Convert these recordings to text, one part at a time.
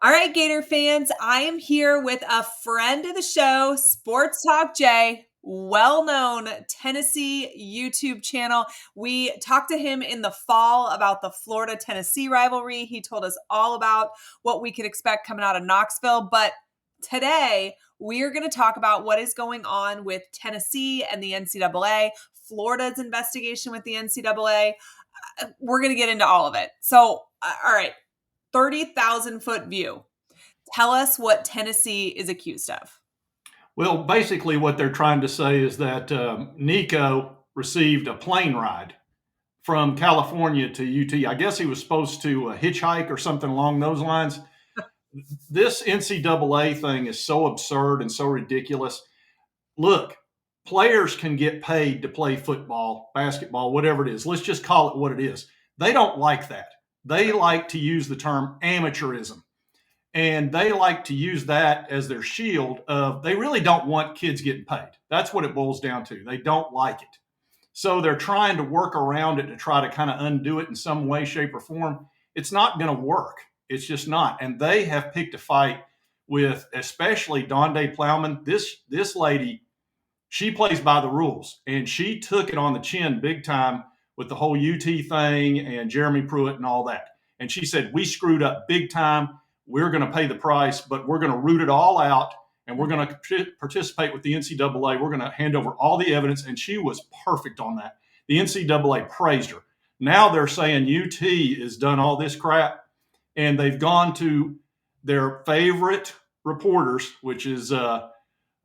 All right, Gator fans, I am here with a friend of the show, Sports Talk Jay, well-known Tennessee YouTube channel. We talked to him in the fall about the Florida-Tennessee rivalry. He told us all about what we could expect coming out of Knoxville. But today, we are going to talk about what is going on with Tennessee and the NCAA, Florida's investigation with the NCAA. We're going to get into all of it. So, all right. 30,000 foot view. Tell us what Tennessee is accused of. Well, basically, what they're trying to say is that Nico received a plane ride from California to UT. I guess he was supposed to hitchhike or something along those lines. This NCAA thing is so absurd and so ridiculous. Look, players can get paid to play football, basketball, whatever it is. Let's just call it what it is. They don't like that. They like to use the term amateurism. And they like to use that as their shield of they really don't want kids getting paid. That's what it boils down to. They don't like it. So they're trying to work around it to try to kind of undo it in some way, shape, or form. It's not going to work. It's just not. And they have picked a fight with especially Donde Plowman. This lady, she plays by the rules, and she took it on the chin big time with the whole UT thing and Jeremy Pruitt and all that. And she said, we screwed up big time. We're going to pay the price, but we're going to root it all out, and we're going to participate with the NCAA. We're going to hand over all the evidence, and she was perfect on that. The NCAA praised her. Now they're saying UT has done all this crap, and they've gone to their favorite reporters, which is, I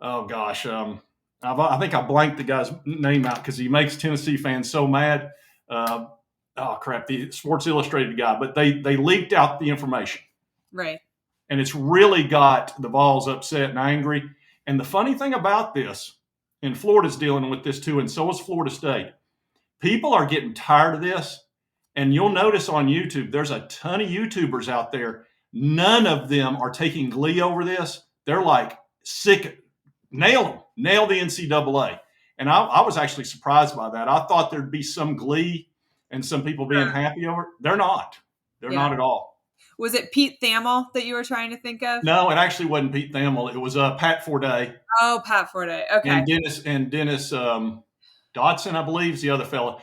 think I blanked the guy's name out because he makes Tennessee fans so mad. The Sports Illustrated guy, but they leaked out the information. Right. And it's really got the Vols upset and angry. And the funny thing about this, and Florida's dealing with this too, and so is Florida State, people are getting tired of this. And you'll notice on YouTube, there's a ton of YouTubers out there. None of them are taking glee over this. They're like, sick, nail them, nail the NCAA. And I was actually surprised by that. I thought there'd be some glee and some people being happy over it. They're not. They're not at all. Was it Pete Thamel that you were trying to think of? No, it actually wasn't Pete Thamel. It was Pat Forday. Oh, Pat Forday. Okay. And Dennis Dodson, I believe, is the other fella.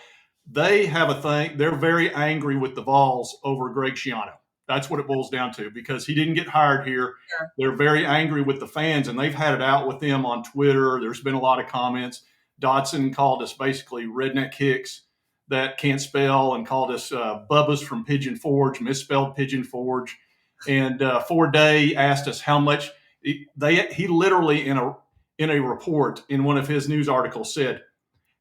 They have a thing. They're very angry with the Vols over Greg Schiano. That's what it boils down to, because he didn't get hired here. Sure. They're very angry with the fans, and they've had it out with them on Twitter. There's been a lot of comments. Dodson called us basically redneck hicks that can't spell, and called us Bubba's from Pigeon Forge, misspelled Pigeon Forge. And Forday asked us how much he literally in a report in one of his news articles said,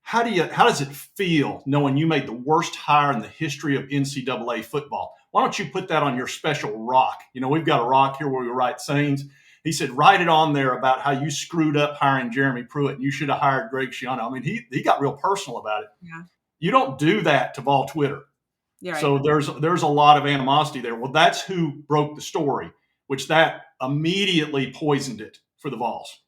how does it feel knowing you made the worst hire in the history of NCAA football? Why don't you put that on your special rock? You know, we've got a rock here where we write sayings. He said, write it on there about how you screwed up hiring Jeremy Pruitt and you should have hired Greg Schiano. I mean, he got real personal about it. Yeah. You don't do that to Vol Twitter. Yeah, right. So there's a lot of animosity there. Well, that's who broke the story, which that immediately poisoned it for the Vols.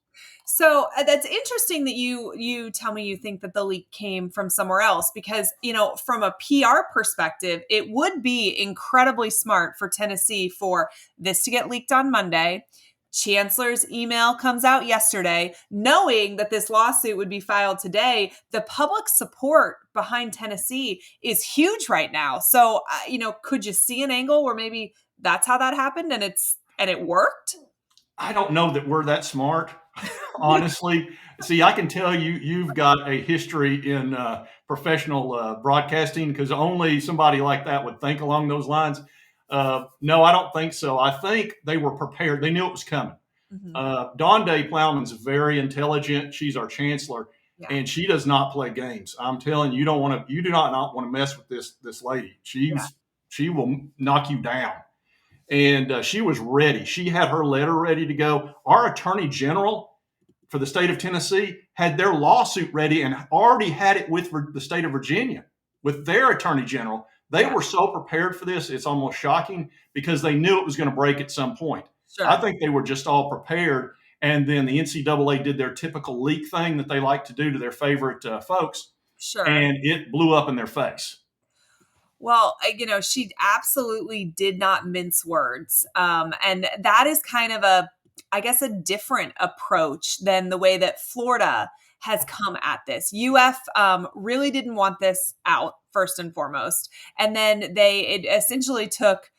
So that's interesting that you tell me you think that the leak came from somewhere else, because, you know, from a PR perspective, it would be incredibly smart for Tennessee for this to get leaked on Monday. Chancellor's email comes out yesterday, knowing that this lawsuit would be filed today. The public support behind Tennessee is huge right now. So, could you see an angle where maybe that's how that happened and it worked? I don't know that we're that smart, honestly. See, I can tell you've got a history in professional broadcasting, because only somebody like that would think along those lines. No, I don't think so. I think they were prepared. They knew it was coming. Mm-hmm. Donde Plowman's very intelligent. She's our chancellor, and she does not play games. I'm telling you, you do not want to mess with this lady. She will knock you down. And she was ready. She had her letter ready to go. Our attorney general for the state of Tennessee had their lawsuit ready and already had it with the state of Virginia, with their attorney general. They were so prepared for this, it's almost shocking, because they knew it was going to break at some point. Sure. I think they were just all prepared. And then the NCAA did their typical leak thing that they like to do to their favorite folks. Sure. And it blew up in their face. Well, she absolutely did not mince words. And that is kind of I guess, a different approach than the way that Florida has come at this. UF really didn't want this out, first and foremost. And then it essentially took,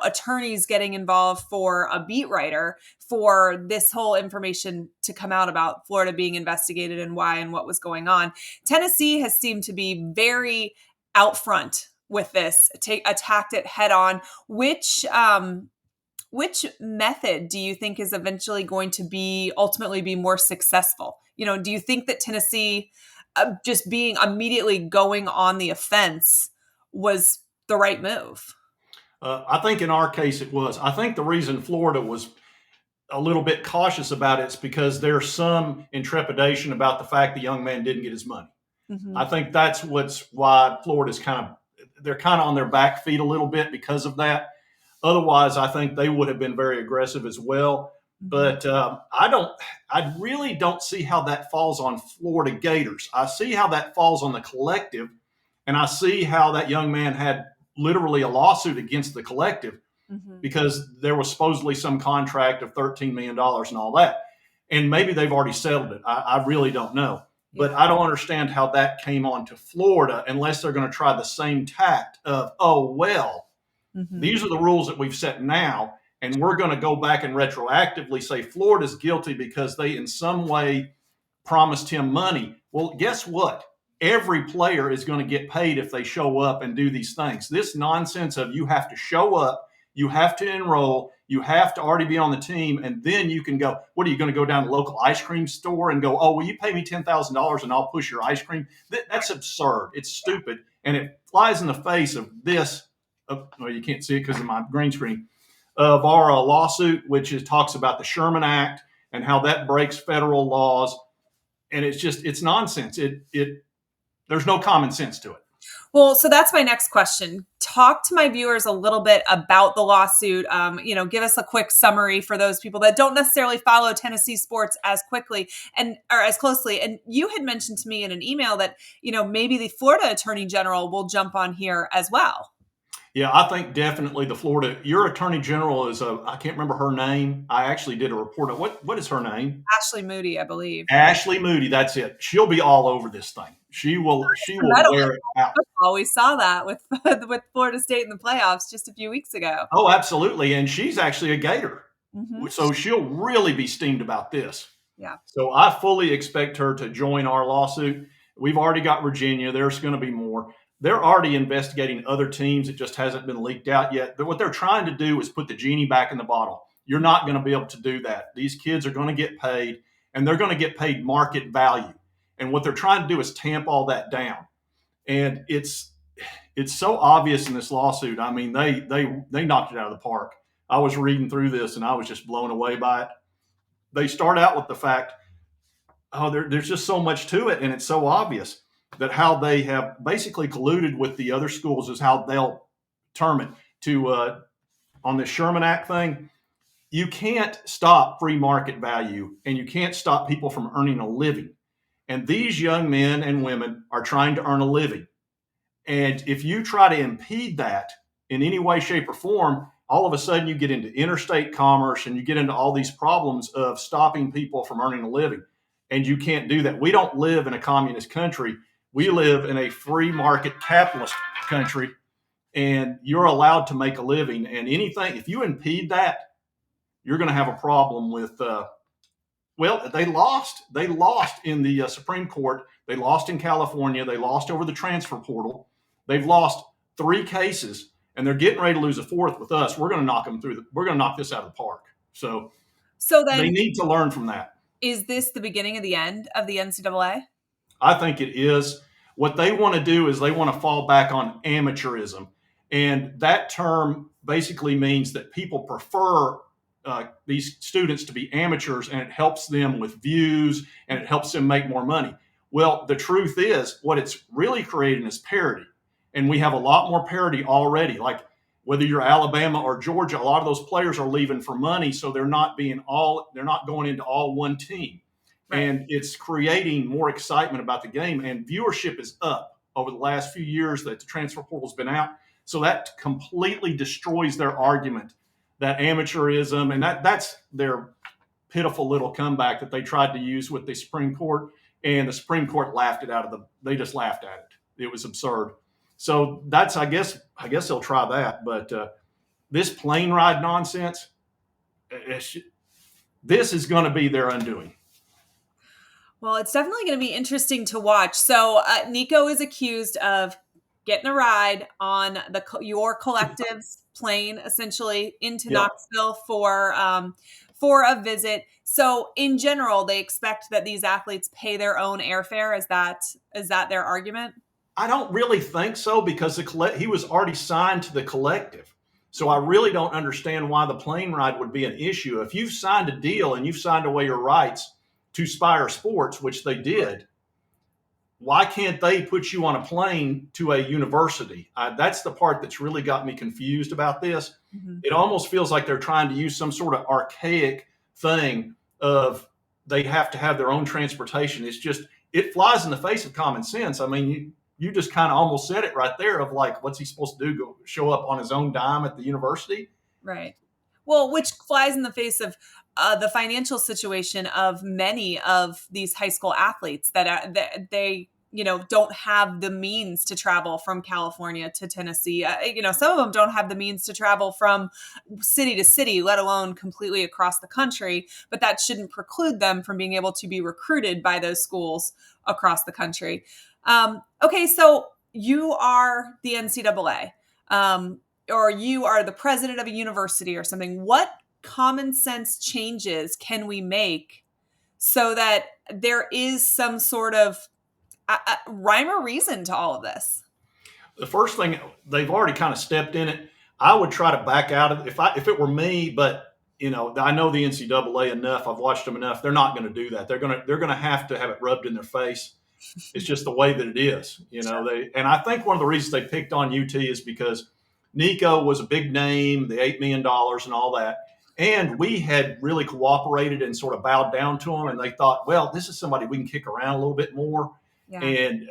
attorneys getting involved for a beat writer for this whole information to come out about Florida being investigated and why and what was going on. Tennessee has seemed to be very out front with this, attacked it head on. Which method do you think is eventually going to ultimately be more successful? Do you think that Tennessee just being immediately going on the offense was the right move? I think in our case it was. I think the reason Florida was a little bit cautious about it is because there's some intrepidation about the fact the young man didn't get his money. Mm-hmm. I think that's why Florida's they're kind of on their back feet a little bit because of that. Otherwise, I think they would have been very aggressive as well. Mm-hmm. But I really don't see how that falls on Florida Gators. I see how that falls on the collective, and I see how that young man had literally a lawsuit against the collective Mm-hmm. because there was supposedly some contract of $13 million and all that. And maybe they've already settled it. I really don't know. But Yeah. I don't understand how that came on to Florida unless they're going to try the same tact of, oh, well, Mm-hmm. these are the rules that we've set now. And we're going to go back and retroactively say Florida's guilty because they in some way promised him money. Well, guess what? Every player is going to get paid if they show up and do these things. This nonsense of you have to show up, you have to enroll, you have to already be on the team, and then you can go. What are you going to go down to the local ice cream store and go, oh, will you pay me $10,000 and I'll push your ice cream? That's absurd. It's stupid. And it flies in the face of this. Well, you can't see it because of my green screen, of our lawsuit, which talks about the Sherman Act and how that breaks federal laws. And it's nonsense. There's no common sense to it. Well, so that's my next question. Talk to my viewers a little bit about the lawsuit. Give us a quick summary for those people that don't necessarily follow Tennessee sports as quickly or as closely. And you had mentioned to me in an email that, maybe the Florida Attorney General will jump on here as well. Yeah, I think definitely your attorney general is I can't remember her name. I actually did a report on what is her name? Ashley Moody, I believe. Ashley Moody. That's it. She'll be all over this thing. She will wear it out. Football. We saw that with with Florida State in the playoffs just a few weeks ago. Oh, absolutely. And she's actually a Gator. Mm-hmm. So she'll really be steamed about this. Yeah. So I fully expect her to join our lawsuit. We've already got Virginia. There's going to be more. They're already investigating other teams. It just hasn't been leaked out yet. But what they're trying to do is put the genie back in the bottle. You're not going to be able to do that. These kids are going to get paid, and they're going to get paid market value. And what they're trying to do is tamp all that down. And it's so obvious in this lawsuit. I mean, they knocked it out of the park. I was reading through this, and I was just blown away by it. They start out with the fact, there's just so much to it, and it's so obvious that how they have basically colluded with the other schools is how they'll term it. On the Sherman Act thing, you can't stop free market value, and you can't stop people from earning a living. And these young men and women are trying to earn a living. And if you try to impede that in any way, shape, or form, all of a sudden you get into interstate commerce and you get into all these problems of stopping people from earning a living. And you can't do that. We don't live in a communist country. We live in a free market capitalist country, and you're allowed to make a living. And if you impede that, you're going to have a problem with. They lost. They lost in the Supreme Court. They lost in California. They lost over the transfer portal. They've lost 3 cases, and they're getting ready to lose a 4th with us. We're going to knock them through. We're going to knock this out of the park. So then, they need to learn from that. Is this the beginning of the end of the NCAA? I think it is. What they want to do is they want to fall back on amateurism. And that term basically means that people prefer these students to be amateurs, and it helps them with views and it helps them make more money. Well, the truth is, what it's really creating is parity. And we have a lot more parity already. Like whether you're Alabama or Georgia, a lot of those players are leaving for money, so they're not going into all one team. Right. And it's creating more excitement about the game, and viewership is up over the last few years that the transfer portal's been out. So that completely destroys their argument that amateurism, and that's their pitiful little comeback that they tried to use with the Supreme Court, and the Supreme Court laughed it out of the. They just laughed at it. It was absurd. So that's I guess they'll try that, but this plane ride nonsense, this is going to be their undoing. Well, it's definitely going to be interesting to watch. So Nico is accused of getting a ride on your collective's plane, essentially into Yep. Knoxville for a visit. So in general, they expect that these athletes pay their own airfare. Is that their argument? I don't really think so because he was already signed to the collective. So I really don't understand why the plane ride would be an issue. If you've signed a deal and you've signed away your rights to Spire Sports, which they did, why can't they put you on a plane to a university? That's the part that's really got me confused about this. Mm-hmm. It almost feels like they're trying to use some sort of archaic thing of they have to have their own transportation. It's just, it flies in the face of common sense. I mean, you just kind of almost said it right there of like, what's he supposed to do? Go show up on his own dime at the university? Right. Well, which flies in the face of the financial situation of many of these high school athletes that they don't have the means to travel from California to Tennessee. Some of them don't have the means to travel from city to city, let alone completely across the country. But that shouldn't preclude them from being able to be recruited by those schools across the country. Okay, so you are the NCAA. Or you are the president of a university or something. What common sense changes can we make so that there is some sort of rhyme or reason to all of this? The first thing, they've already kind of stepped in it. I would try to back out of it if it were me, but I know the NCAA enough. I've watched them enough. They're not going to do that. They're going to have to have it rubbed in their face. It's just the way that it is. Sure. And I think one of the reasons they picked on UT is because Nico was a big name, the $8 million and all that. And we had really cooperated and sort of bowed down to them. And they thought, well, this is somebody we can kick around a little bit more. Yeah. And,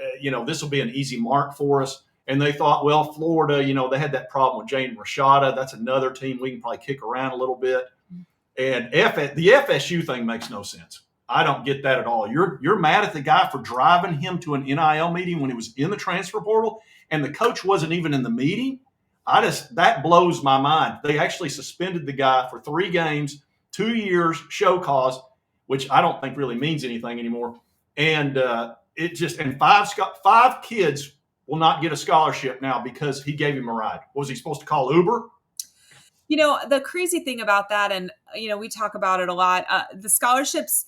this will be an easy mark for us. And they thought, well, Florida, they had that problem with Jane Rashada. That's another team we can probably kick around a little bit. And the FSU thing makes no sense. I don't get that at all. You're mad at the guy for driving him to an NIL meeting when he was in the transfer portal, and the coach wasn't even in the meeting. That blows my mind. They actually suspended the guy for 3 games, 2 years, show cause, which I don't think really means anything anymore. And and five kids will not get a scholarship now because he gave him a ride. Was he supposed to call Uber? The crazy thing about that, and we talk about it a lot, the scholarships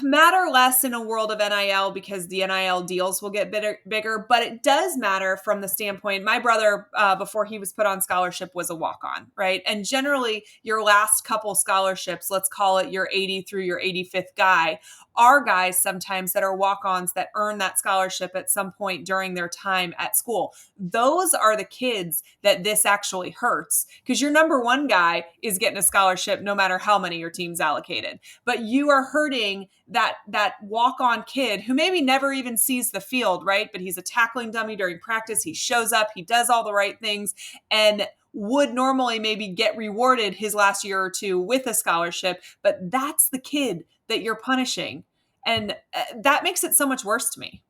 matter less in a world of NIL because the NIL deals will get bigger, but it does matter from the standpoint. My brother, before he was put on scholarship, was a walk-on, right? And generally, your last couple scholarships, let's call it your 80 through your 85th guy, are guys sometimes that are walk-ons that earn that scholarship at some point during their time at school. Those are the kids that this actually hurts because your number one guy is getting a scholarship no matter how many your team's allocated. But you are hurting that walk-on kid who maybe never even sees the field, right? But he's a tackling dummy during practice. He shows up, he does all the right things, and would normally maybe get rewarded his last year or two with a scholarship. But that's the kid that you're punishing. And that makes it so much worse to me.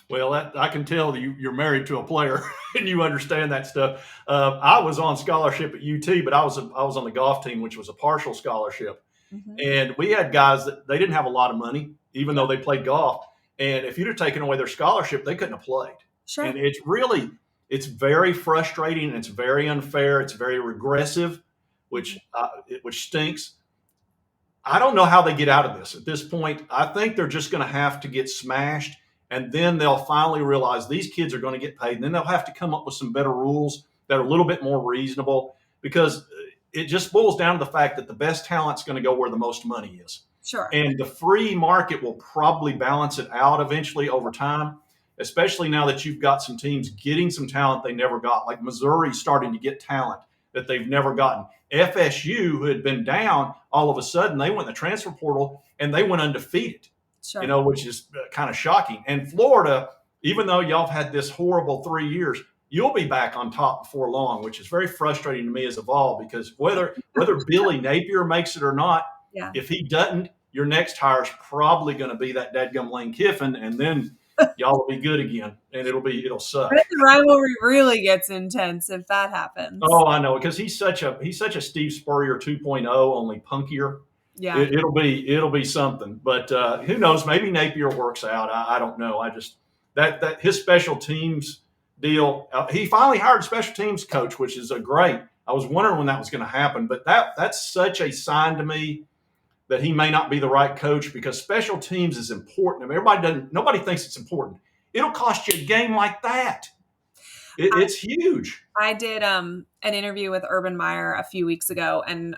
Well, I can tell you're married to a player and you understand that stuff. I was on scholarship at UT, but I was on the golf team, which was a partial scholarship. Mm-hmm. And we had guys that they didn't have a lot of money, even though they played golf. And if you'd have taken away their scholarship, they couldn't have played. Sure. And it's very frustrating. And it's very unfair. It's very regressive, which stinks. I don't know how they get out of this at this point. I think they're just going to have to get smashed. And then they'll finally realize these kids are going to get paid. And then they'll have to come up with some better rules that are a little bit more reasonable because it just boils down to the fact that the best talent's going to go where the most money is. Sure. And the free market will probably balance it out eventually over time, especially now that you've got some teams getting some talent they never got, like Missouri starting to get talent that they've never gotten. FSU, who had been down, all of a sudden they went in the transfer portal and they went undefeated. Sure. Which is kind of shocking. And Florida, even though y'all have had this horrible 3 years, you'll be back on top before long, which is very frustrating to me as a Vol because whether Billy Napier makes it or not, Yeah. if he doesn't, your next hire is probably going to be that dadgum Lane Kiffin, and then y'all will be good again, and it'll suck. Then the rivalry really gets intense if that happens. Oh, I know because he's such a Steve Spurrier 2.0, only punkier. Yeah. It'll be something, but who knows? Maybe Napier works out. I don't know. I just that his special teams deal. He finally hired a special teams coach, which is a great. I was wondering when that was going to happen, but that's such a sign to me that he may not be the right coach because special teams is important. I mean, nobody thinks it's important. It'll cost you a game like that. It's huge. I did an interview with Urban Meyer a few weeks ago, and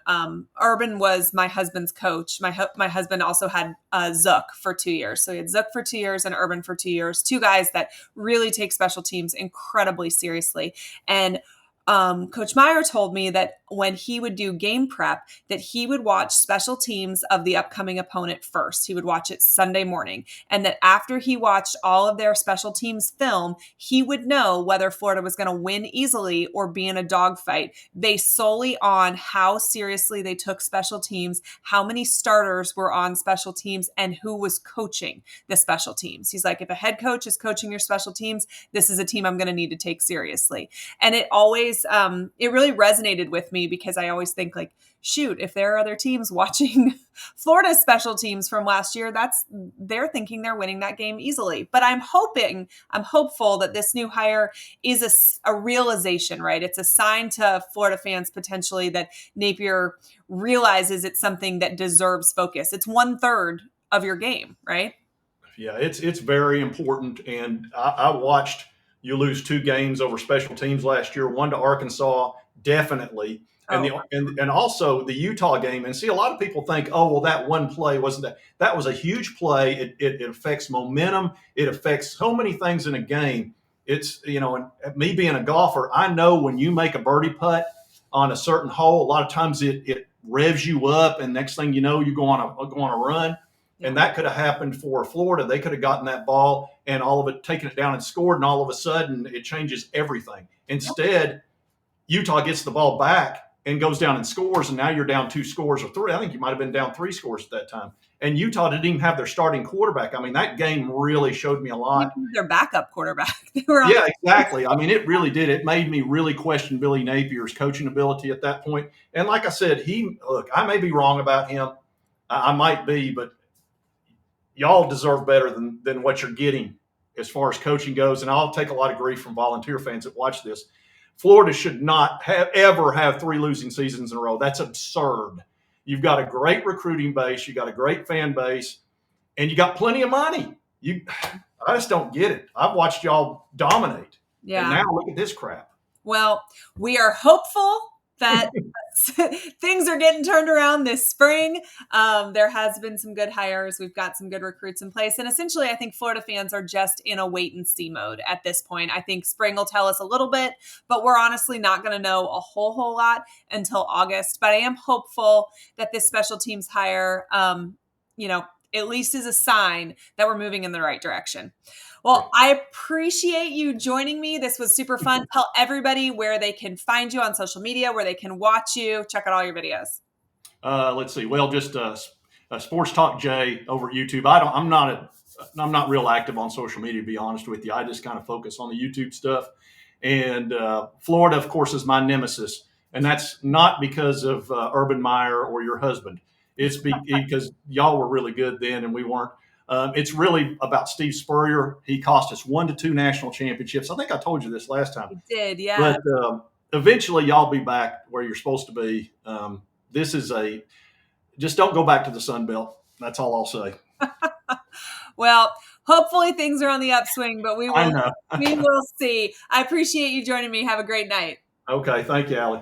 Urban was my husband's coach. My husband also had Zook for 2 years, so he had Zook for 2 years and Urban for 2 years. Two guys that really take special teams incredibly seriously. And Coach Meyer told me that when he would do game prep, that he would watch special teams of the upcoming opponent first. He would watch it Sunday morning. And that after he watched all of their special teams film, he would know whether Florida was going to win easily or be in a dogfight based solely on how seriously they took special teams, how many starters were on special teams, and who was coaching the special teams. He's like, if a head coach is coaching your special teams, this is a team I'm going to need to take seriously. And it always, it really resonated with me because I always think like, shoot, if there are other teams watching Florida's special teams from last year, they're thinking they're winning that game easily. But I'm hopeful that this new hire is a realization, right? It's a sign to Florida fans potentially that Napier realizes it's something that deserves focus. It's 1/3 of your game, right? Yeah, it's very important. And I watched you lose two games over special teams last year, one to Arkansas, definitely. And Oh, and also the Utah game. And see, a lot of people think, oh, well, that one play wasn't that was a huge play. It affects momentum. It affects so many things in a game. It's and me being a golfer, I know when you make a birdie putt on a certain hole, a lot of times it revs you up, and next thing you know, you go on a run. yeah. And that could have happened for Florida. They could have gotten that ball and all of it, taken it down and scored, and all of a sudden it changes everything. Instead, Utah gets the ball back and goes down and scores, and now you're down 2 scores or three. I think you might have been down 3 scores at that time. And Utah didn't even have their starting quarterback. I mean, that game really showed me a lot. Even their backup quarterback. They were on. Yeah, exactly. I mean, it really did. It made me really question Billy Napier's coaching ability at that point. And like I said, I may be wrong about him. I might be, but y'all deserve better than what you're getting as far as coaching goes. And I'll take a lot of grief from volunteer fans that watch this. Florida should not ever have 3 losing seasons in a row. That's absurd. You've got a great recruiting base, you got a great fan base, and you got plenty of money. I just don't get it. I've watched y'all dominate, and Yeah. now look at this crap. Well, we are hopeful that things are getting turned around this spring. There has been some good hires. We've got some good recruits in place. And essentially, I think Florida fans are just in a wait and see mode at this point. I think spring will tell us a little bit, but we're honestly not going to know a whole lot until August. But I am hopeful that this special teams hire, at least is a sign that we're moving in the right direction. Well, I appreciate you joining me. This was super fun. Tell everybody where they can find you on social media, where they can watch you, check out all your videos. Let's see. Well, just Sports Talk Jay over at YouTube. I'm not real active on social media, to be honest with you. I just kind of focus on the YouTube stuff. And Florida, of course, is my nemesis, and that's not because of Urban Meyer or your husband. It's because y'all were really good then, and we weren't. It's really about Steve Spurrier. He cost us 1 to 2 national championships. I think I told you this last time. You did, yeah. But eventually, y'all be back where you're supposed to be. This is just don't go back to the Sun Belt. That's all I'll say. Well, hopefully things are on the upswing, but I know. we will see. I appreciate you joining me. Have a great night. Okay, thank you, Allie.